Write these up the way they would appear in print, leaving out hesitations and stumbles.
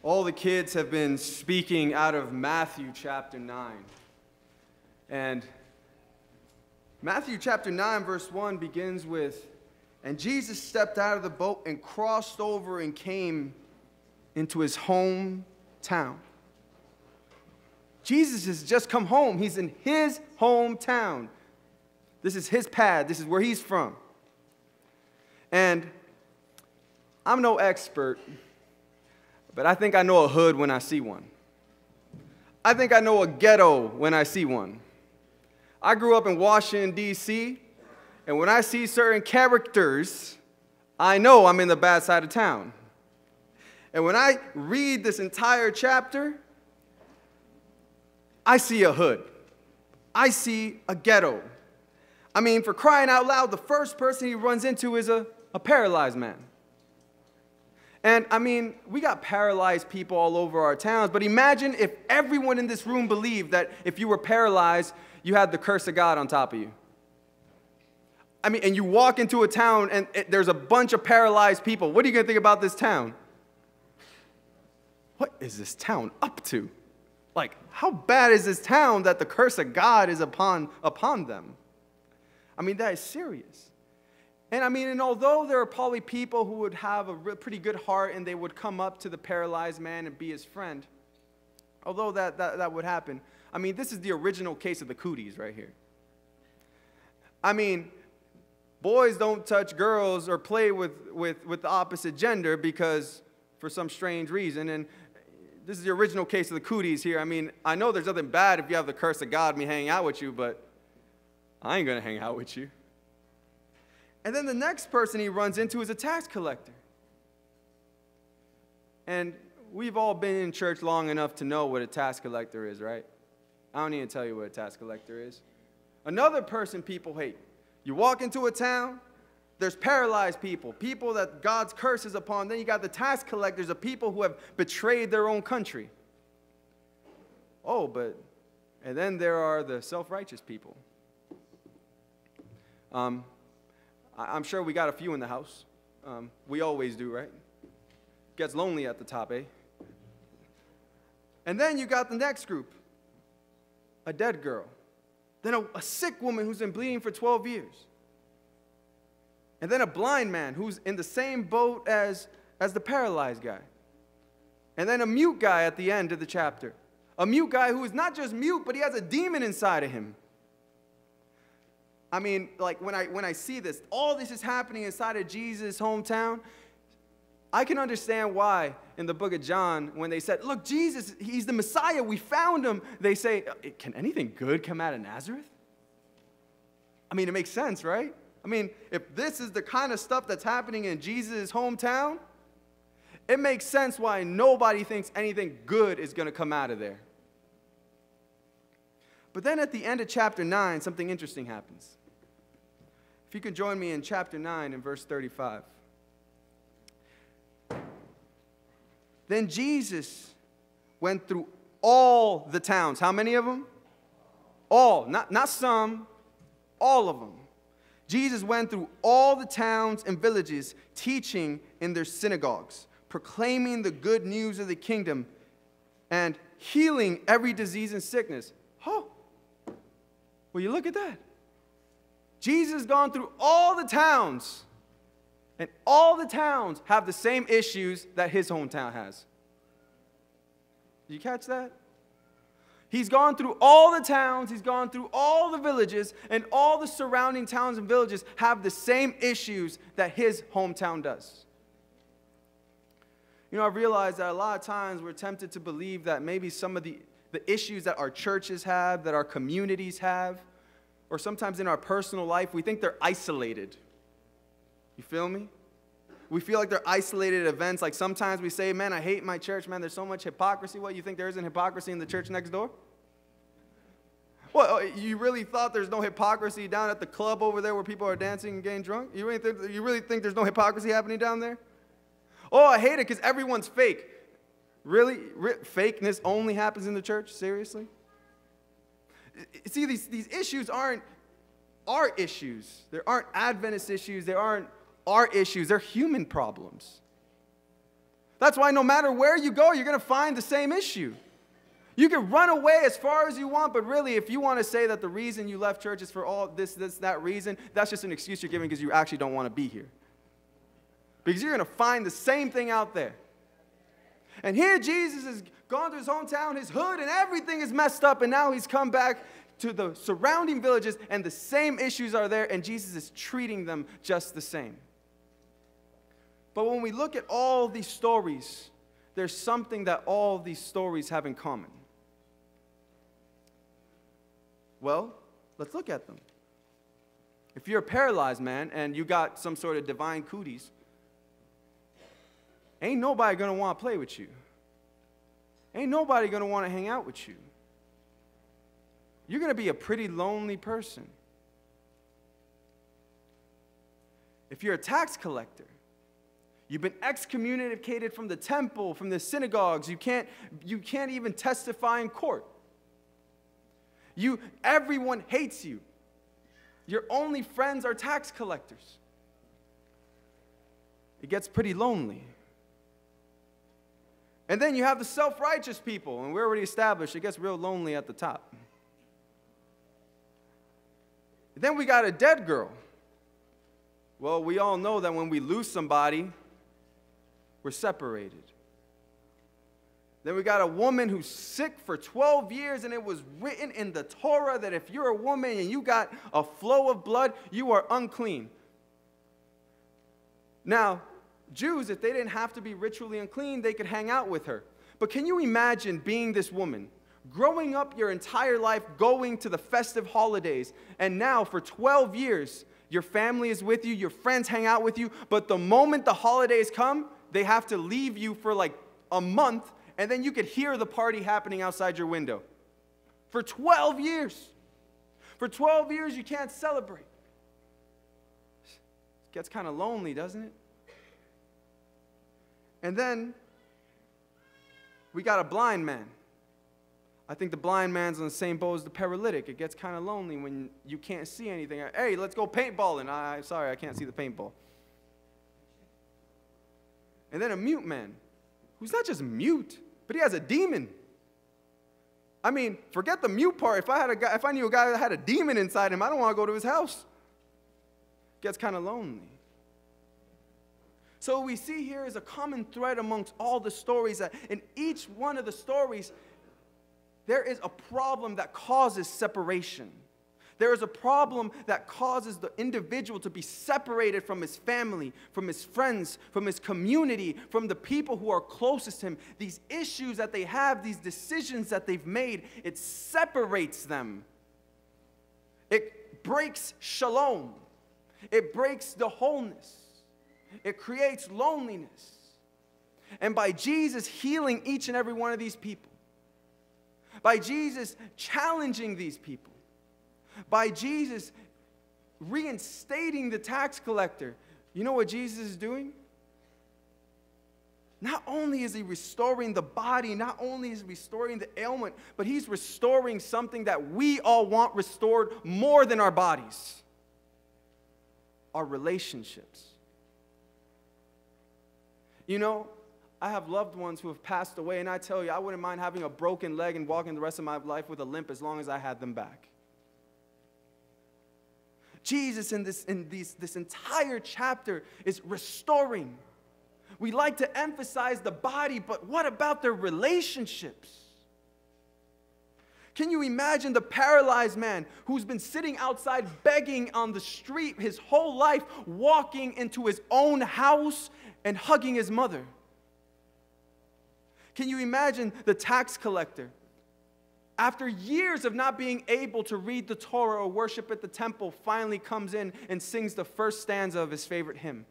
all the kids have been speaking out of Matthew chapter 9. And Matthew chapter 9 verse 1 begins with, "And Jesus stepped out of the boat and crossed over and came into his hometown." Jesus has just come home. He's in his hometown. This is his pad. This is where he's from. And I'm no expert, but I think I know a hood when I see one. I think I know a ghetto when I see one. I grew up in Washington, D.C., and when I see certain characters, I know I'm in the bad side of town. And when I read this entire chapter, I see a hood. I see a ghetto. I mean, for crying out loud, the first person he runs into is a paralyzed man. And I mean, we got paralyzed people all over our towns, but imagine if everyone in this room believed that if you were paralyzed, you had the curse of God on top of you. I mean, and you walk into a town and there's a bunch of paralyzed people. What are you going to think about this town? What is this town up to? Like, how bad is this town that the curse of God is upon them? I mean, that is serious. And I mean, and although there are probably people who would have a pretty good heart and they would come up to the paralyzed man and be his friend, although that would happen, I mean, this is the original case of the cooties right here. I mean, boys don't touch girls or play with the opposite gender because for some strange reason. And this is the original case of the cooties here. I mean, I know there's nothing bad if you have the curse of God me hanging out with you, but I ain't going to hang out with you. And then the next person he runs into is a tax collector. And we've all been in church long enough to know what a tax collector is, right? I don't need to tell you what a tax collector is. Another person people hate. You walk into a town, there's paralyzed people, people that God's curse is upon. Then you got the tax collectors, the people who have betrayed their own country. And then there are the self-righteous people. I'm sure we got a few in the house. We always do, right? Gets lonely at the top, eh? And then you got the next group. A dead girl. Then a sick woman who's been bleeding for 12 years. And then a blind man who's in the same boat as the paralyzed guy. And then a mute guy at the end of the chapter. A mute guy who is not just mute, but he has a demon inside of him. I mean, like when I see this, all this is happening inside of Jesus' hometown, I can understand why in the book of John, when they said, look, Jesus, he's the Messiah, we found him, they say, can anything good come out of Nazareth? I mean, it makes sense, right? I mean, if this is the kind of stuff that's happening in Jesus' hometown, it makes sense why nobody thinks anything good is going to come out of there. But then at the end of chapter 9, something interesting happens. If you could join me in chapter 9 and verse 35. Then Jesus went through all the towns. How many of them? All, not some, all of them. Jesus went through all the towns and villages, teaching in their synagogues, proclaiming the good news of the kingdom, and healing every disease and sickness. Oh, well, you look at that. Jesus has gone through all the towns, and all the towns have the same issues that his hometown has. Did you catch that? He's gone through all the towns, he's gone through all the villages, and all the surrounding towns and villages have the same issues that his hometown does. You know, I realize that a lot of times we're tempted to believe that maybe some of the issues that our churches have, that our communities have, or sometimes in our personal life, we think they're isolated. You feel me? We feel like they're isolated events. Like sometimes we say, man, I hate my church. Man, there's so much hypocrisy. What, you think there isn't hypocrisy in the church next door? What, you really thought there's no hypocrisy down at the club over there where people are dancing and getting drunk? You really think there's no hypocrisy happening down there? Oh, I hate it because everyone's fake. Really? Fakeness only happens in the church? Seriously? See, these issues aren't our issues. They aren't Adventist issues. They aren't our issues. They're human problems. That's why no matter where you go, you're going to find the same issue. You can run away as far as you want, but really, if you want to say that the reason you left church is for all that reason, that's just an excuse you're giving because you actually don't want to be here. Because you're going to find the same thing out there. And here Jesus has gone to his hometown, his hood, and everything is messed up, and now he's come back to the surrounding villages, and the same issues are there, and Jesus is treating them just the same. But when we look at all these stories, there's something that all these stories have in common. Well, let's look at them. If you're a paralyzed man and you got some sort of divine cooties, ain't nobody going to want to play with you. Ain't nobody going to want to hang out with you. You're going to be a pretty lonely person. If you're a tax collector, you've been excommunicated from the temple, from the synagogues. You can't even testify in court. Everyone hates you. Your only friends are tax collectors. It gets pretty lonely. And then you have the self-righteous people, and we already established it gets real lonely at the top. Then we got a dead girl. Well, we all know that when we lose somebody, we're separated. Then we got a woman who's sick for 12 years, and it was written in the Torah that if you're a woman and you got a flow of blood, you are unclean. Now, Jews, if they didn't have to be ritually unclean, they could hang out with her. But can you imagine being this woman, growing up your entire life, going to the festive holidays, and now for 12 years, your family is with you, your friends hang out with you, but the moment the holidays come, they have to leave you for like a month, and then you could hear the party happening outside your window. For 12 years. For 12 years, you can't celebrate. It gets kind of lonely, doesn't it? And then we got a blind man. I think the blind man's on the same boat as the paralytic. It gets kind of lonely when you can't see anything. Hey, let's go paintballing. Sorry, I can't see the paintball. And then a mute man, who's not just mute, but he has a demon. I mean, forget the mute part. If I knew a guy that had a demon inside him, I don't want to go to his house. It gets kind of lonely. So what we see here is a common thread amongst all the stories, that in each one of the stories, there is a problem that causes separation. There is a problem that causes the individual to be separated from his family, from his friends, from his community, from the people who are closest to him. These issues that they have, these decisions that they've made, it separates them. It breaks shalom. It breaks the wholeness. It creates loneliness. And by Jesus healing each and every one of these people, by Jesus challenging these people, by Jesus reinstating the tax collector, you know what Jesus is doing? Not only is he restoring the body, not only is he restoring the ailment, but he's restoring something that we all want restored more than our bodies: our relationships. You know, I have loved ones who have passed away, and I tell you, I wouldn't mind having a broken leg and walking the rest of my life with a limp as long as I had them back. Jesus in this entire chapter is restoring. We like to emphasize the body, but what about their relationships? Can you imagine the paralyzed man who's been sitting outside begging on the street his whole life, walking into his own house and hugging his mother? Can you imagine the tax collector, after years of not being able to read the Torah or worship at the temple, finally comes in and sings the first stanza of his favorite hymn?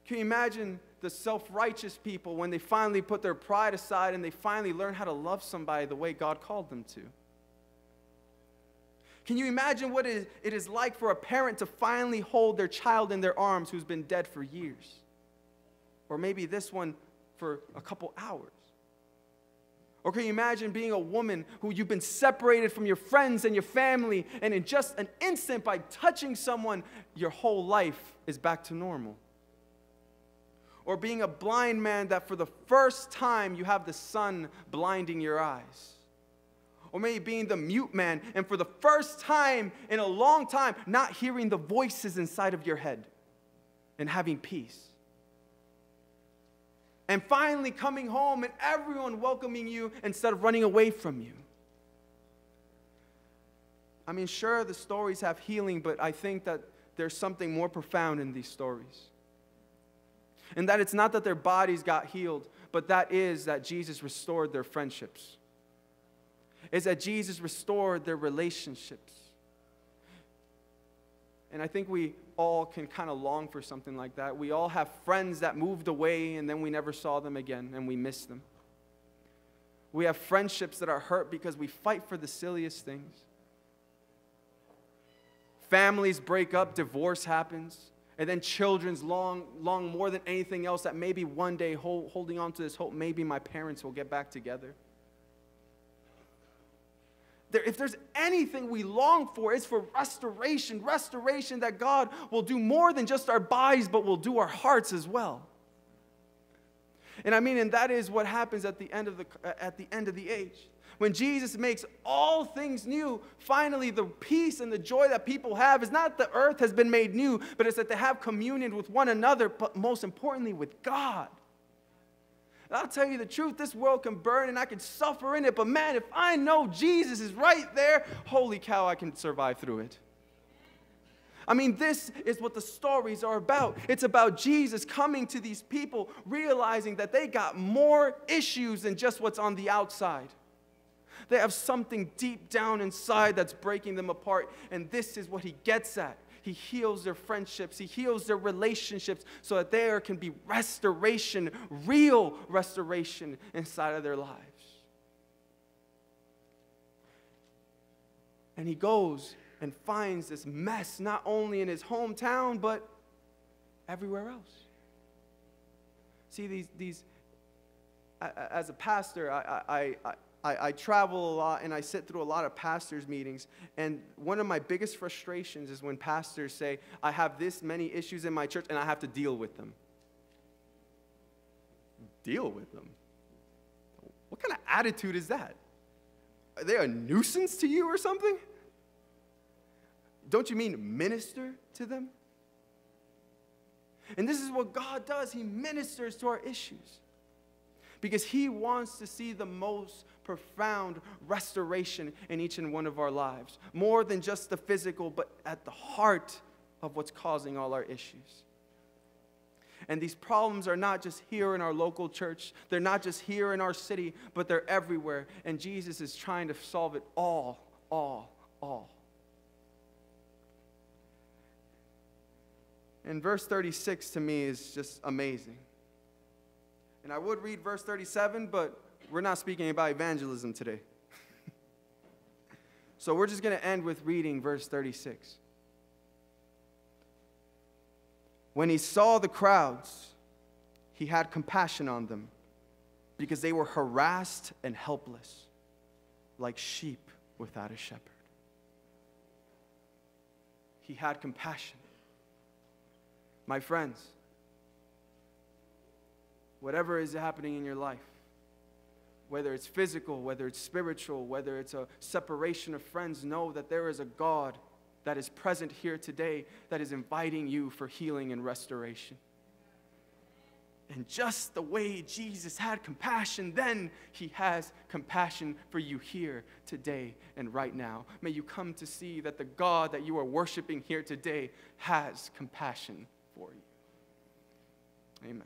Can you imagine the self-righteous people when they finally put their pride aside and they finally learn how to love somebody the way God called them to? Can you imagine what it is like for a parent to finally hold their child in their arms who's been dead for years? Or maybe this one for a couple hours? Or can you imagine being a woman who you've been separated from your friends and your family, and in just an instant, by touching someone, your whole life is back to normal? Or being a blind man that for the first time you have the sun blinding your eyes. Or maybe being the mute man and for the first time in a long time not hearing the voices inside of your head and having peace. And finally coming home and everyone welcoming you instead of running away from you. I mean, sure, the stories have healing, but I think that there's something more profound in these stories. And that it's not that their bodies got healed, but that is that Jesus restored their friendships. It's that Jesus restored their relationships. And I think we all can kind of long for something like that. We all have friends that moved away and then we never saw them again and we miss them. We have friendships that are hurt because we fight for the silliest things. Families break up, divorce happens, and then children's long more than anything else that maybe one day holding on to this hope, maybe my parents will get back together. If there's anything we long for, it's for restoration that God will do more than just our bodies, but will do our hearts as well. And I mean, and that is what happens at the end of the age. When Jesus makes all things new, finally the peace and the joy that people have is not the earth has been made new, but it's that they have communion with one another, but most importantly with God. And I'll tell you the truth, this world can burn and I can suffer in it, but man, if I know Jesus is right there, holy cow, I can survive through it. I mean, this is what the stories are about. It's about Jesus coming to these people, realizing that they got more issues than just what's on the outside. They have something deep down inside that's breaking them apart, and this is what he gets at. He heals their friendships. He heals their relationships so that there can be restoration, real restoration inside of their lives. And he goes and finds this mess not only in his hometown, but everywhere else. See, as a pastor, I travel a lot and I sit through a lot of pastors' meetings, and one of my biggest frustrations is when pastors say, I have this many issues in my church and I have to deal with them. Deal with them? What kind of attitude is that? Are they a nuisance to you or something? Don't you mean minister to them? And this is what God does. He ministers to our issues. Because he wants to see the most profound restoration in each and one of our lives. More than just the physical, but at the heart of what's causing all our issues. And these problems are not just here in our local church. They're not just here in our city, but they're everywhere. And Jesus is trying to solve it all. And verse 36 to me is just amazing. And I would read verse 37, but we're not speaking about evangelism today. So we're just going to end with reading verse 36. When he saw the crowds, he had compassion on them because they were harassed and helpless, like sheep without a shepherd. He had compassion. My friends, whatever is happening in your life, whether it's physical, whether it's spiritual, whether it's a separation of friends, know that there is a God that is present here today that is inviting you for healing and restoration. And just the way Jesus had compassion then, he has compassion for you here today and right now. May you come to see that the God that you are worshiping here today has compassion for you. Amen.